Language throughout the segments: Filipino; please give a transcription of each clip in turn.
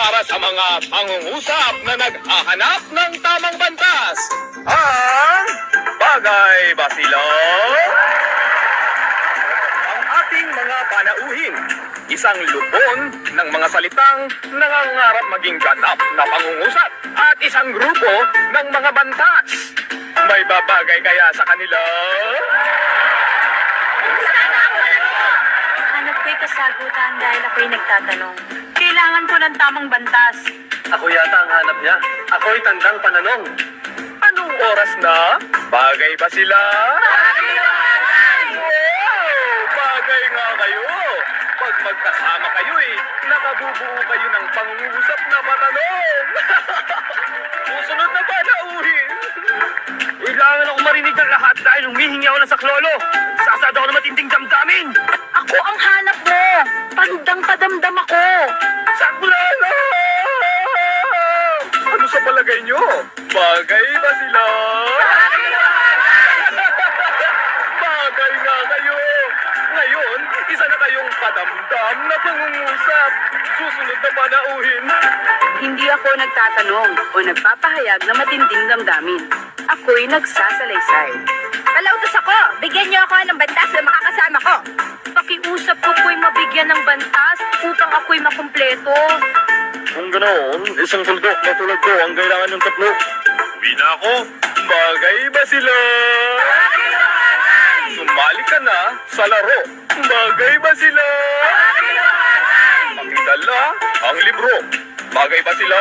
para sa mga pangungusap na naghahanap ng tamang bantas. Ang Bagay ba sila? Ang ating mga panauhin, isang lupon ng mga salitang nangangarap maging ganap na pangungusap at isang grupo ng mga bantas. May babagay kaya sa kanila? Hanap ko'y kasagutan dahil ako'y nagtatanong. Kailangan ko ng tamang bantas. Ako yata ang hanap niya. Ako'y tandang pananong. Anong oras na? Bagay ba sila? Wow! Bagay nga kayo! Pag magkasama kayo nakabubuo kayo ng pangungusap na matanong. Susunod na panauhin. Kailangan ako marinig ng lahat dahil humihingi ako ng saklolo. Sasado ako ng matinding damdamin. Ako ang hanap mo. Pandang padamdam ako. Saklolo! Ano sa palagay nyo? Bagay ba sila? Bagay nga kayo! Ngayon, isa na kayong kadamdam na pangungusap. Susunod na panauhin. Hindi ako nagtatanong o nagpapahayag na matinding damdamin. Ako'y nagsasalaysay. Palautos ako! Bigyan niyo ako ng bantas na makakasama ko. Pakiusap ko po'y mabigyan ng bantas upang ako'y makumpleto. Kung ganoon, isang tuldok na tulad ko ang kailangan ng tatlo. Uwi na ako. Bagay ba sila? Sumali ka na sa laro. Bagay ba sila? Pakidala ang libro. Bagay ba sila?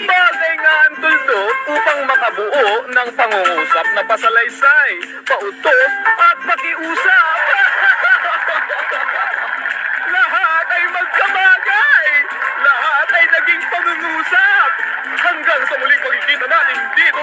Bagay nga ang tuldok upang makabuo ng pangungusap na pasalaysay, pautos at pakiusap. Lahat ay magkabagay. Lahat ay naging pangungusap. Hanggang sa muling pagkikita natin dito.